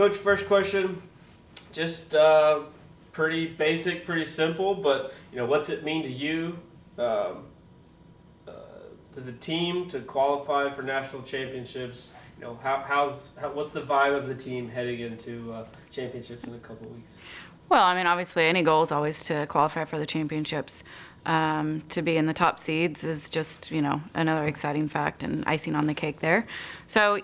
Coach, first question, just pretty basic, pretty simple, but what's it mean to you, um, to the team to qualify for national championships? What's the vibe of the team heading into championships in a couple weeks? Well, I mean, obviously, any goal is always to qualify for the championships. To be in the top seeds is just, another exciting fact and icing on the cake there. So,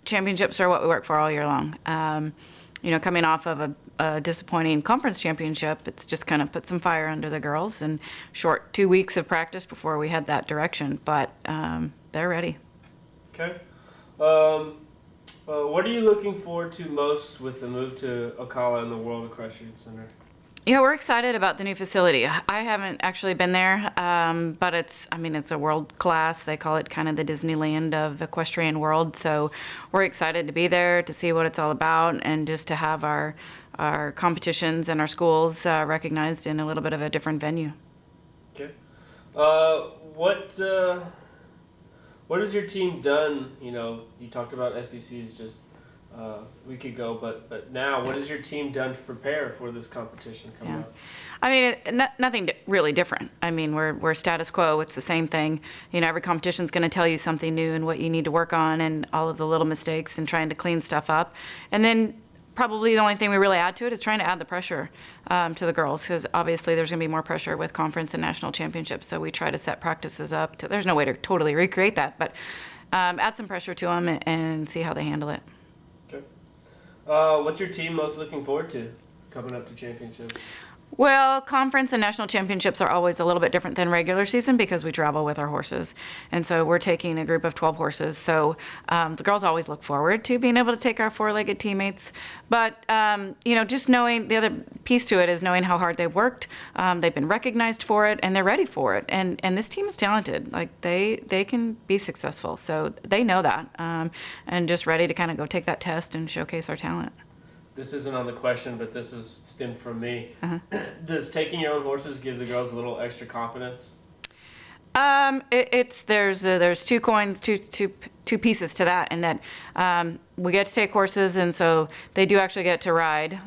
championships are what we work for all year long. Coming off of a disappointing conference championship, it's just kind of put some fire under the girls and short 2 weeks of practice before we head that direction. But they're ready. Okay. What are you looking forward to most with the move to Ocala and the World Equestrian Center? Yeah, we're excited about the new facility. I haven't actually been there, but it's a world class. They call it kind of the Disneyland of equestrian world. So we're excited to be there, to see what it's all about, and just to have our competitions and our schools recognized in a little bit of a different venue. Okay. What has your team done? You talked about SECs just a week ago, but now, what has your team done to prepare for this competition coming up? I mean, nothing really different. I mean, we're status quo. It's the same thing. Every competition's going to tell you something new and what you need to work on and all of the little mistakes and trying to clean stuff up. And then probably the only thing we really add to it is trying to add the pressure to the girls, because obviously there's going to be more pressure with conference and national championships. So we try to set practices up. There's no way to totally recreate that, but add some pressure to them and see how they handle it. Okay. What's your team most looking forward to coming up to championships? Well, conference and national championships are always a little bit different than regular season because we travel with our horses. And so we're taking a group of 12 horses. So the girls always look forward to being able to take our four-legged teammates. But, just knowing the other piece to it is knowing how hard they've worked. They've been recognized for it, and they're ready for it. And this team is talented. Like, they can be successful. So they know that, and just ready to kind of go take that test and showcase our talent. This isn't on the question, but this is stemmed from me. Uh-huh. Does taking your own horses give the girls a little extra confidence? There's two coins, two pieces to that, and that we get to take horses, and so they do actually get to ride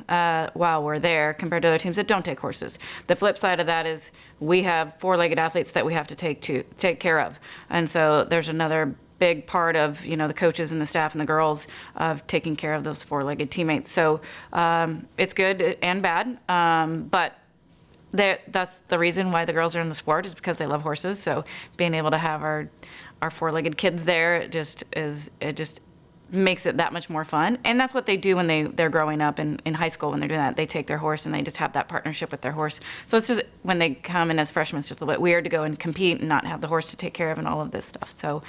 while we're there compared to other teams that don't take horses. The flip side of that is we have four-legged athletes that we have to take care of, and so there's another big part of the coaches and the staff and the girls of taking care of those four-legged teammates. So it's good and bad, but that's the reason why the girls are in the sport, is because they love horses. So being able to have our four-legged kids there, it just makes it that much more fun. And that's what they do when they're growing up in high school. When they're doing that, they take their horse and they just have that partnership with their horse. So it's just, when they come in as freshmen, it's just a little bit weird to go and compete and not have the horse to take care of and all of this stuff. So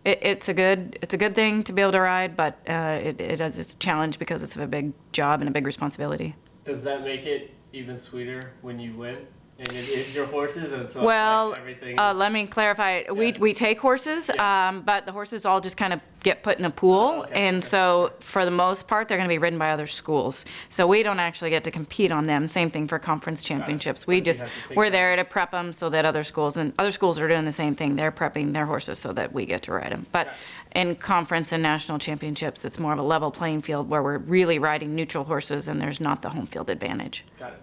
it's a good thing to be able to ride, but it has its challenge because it's a big job and a big responsibility. Does that make it even sweeter when you win? And it is your horses, and so well, everything. Let me clarify. Yeah. We take horses, but the horses all just kind of get put in a pool, and so for the most part, they're going to be ridden by other schools. So we don't actually get to compete on them. Same thing for conference championships. We're there to prep them so that other schools are doing the same thing. They're prepping their horses so that we get to ride them. But in conference and national championships, it's more of a level playing field where we're really riding neutral horses, and there's not the home field advantage. Got it.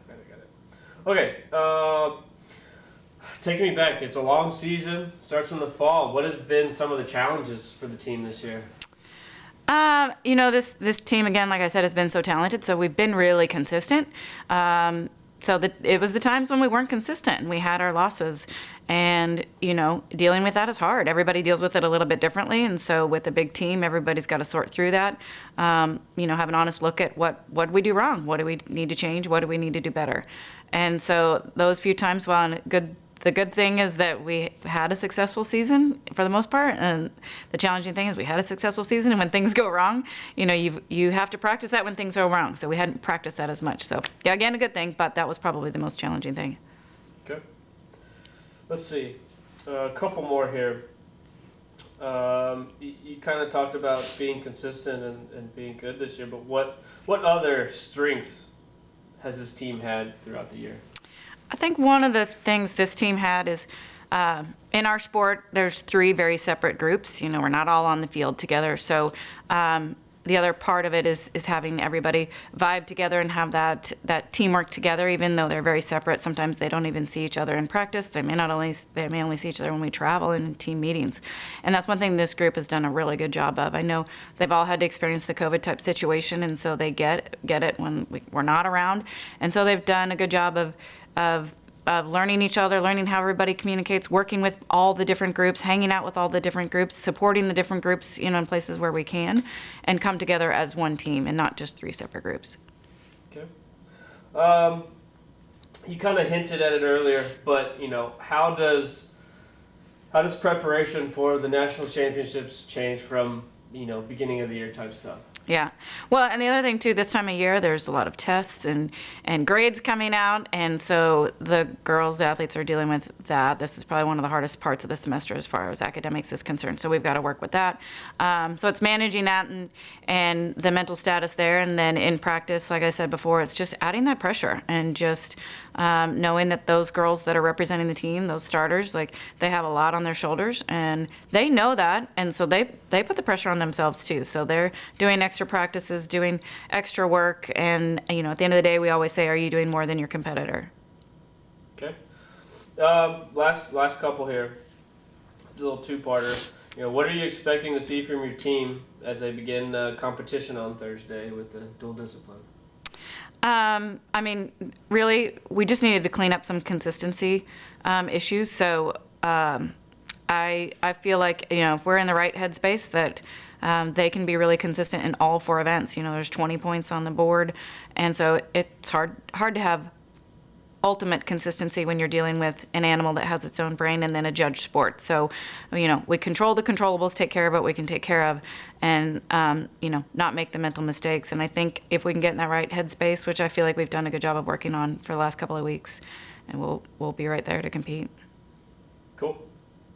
Okay, take me back. It's a long season, starts in the fall. What has been some of the challenges for the team this year? This team, again, like I said, has been so talented, so we've been really consistent. It was the times when we weren't consistent and we had our losses. And, dealing with that is hard. Everybody deals with it a little bit differently. And so with a big team, everybody's got to sort through that, have an honest look at what we do wrong. What do we need to change? What do we need to do better? And so those few times, the good thing is that we had a successful season for the most part, and the challenging thing is we had a successful season, and when things go wrong, you have to practice that when things go wrong. So we hadn't practiced that as much. So yeah, again, a good thing, but that was probably the most challenging thing. Okay. Let's see. A couple more here. You kind of talked about being consistent and being good this year, but what other strengths has this team had throughout the year? I think one of the things this team had is in our sport, there's three very separate groups. We're not all on the field together. So the other part of it is having everybody vibe together and have that teamwork together, even though they're very separate. Sometimes they don't even see each other in practice. They may only see each other when we travel and in team meetings. And that's one thing this group has done a really good job of. I know they've all had to experience the COVID type situation, and so they get it when we're not around. And so they've done a good job of learning each other, learning how everybody communicates, working with all the different groups, hanging out with all the different groups, supporting the different groups, in places where we can, and come together as one team and not just 3 separate groups. Okay. You kind of hinted at it earlier, but how does preparation for the national championships change from beginning of the year type stuff? Yeah. Well, and the other thing too, this time of year, there's a lot of tests and grades coming out. And so the girls, the athletes are dealing with that. This is probably one of the hardest parts of the semester as far as academics is concerned. So we've got to work with that. So it's managing that and the mental status there. And then in practice, like I said before, it's just adding that pressure and just knowing that those girls that are representing the team, those starters, like they have a lot on their shoulders and they know that. And so they put the pressure on themselves too. So they're doing extra practices, doing extra work, and at the end of the day, we always say, "Are you doing more than your competitor?" Okay. Last couple here, a little two-parter. What are you expecting to see from your team as they begin competition on Thursday with the dual discipline? I mean, really, we just needed to clean up some consistency issues. So I feel like if we're in the right headspace, that they can be really consistent in all 4 events. There's 20 points on the board, and so it's hard to have ultimate consistency when you're dealing with an animal that has its own brain and then a judged sport. So, we control the controllables, take care of what we can take care of, and not make the mental mistakes. And I think if we can get in that right headspace, which I feel like we've done a good job of working on for the last couple of weeks, and we'll be right there to compete. Cool.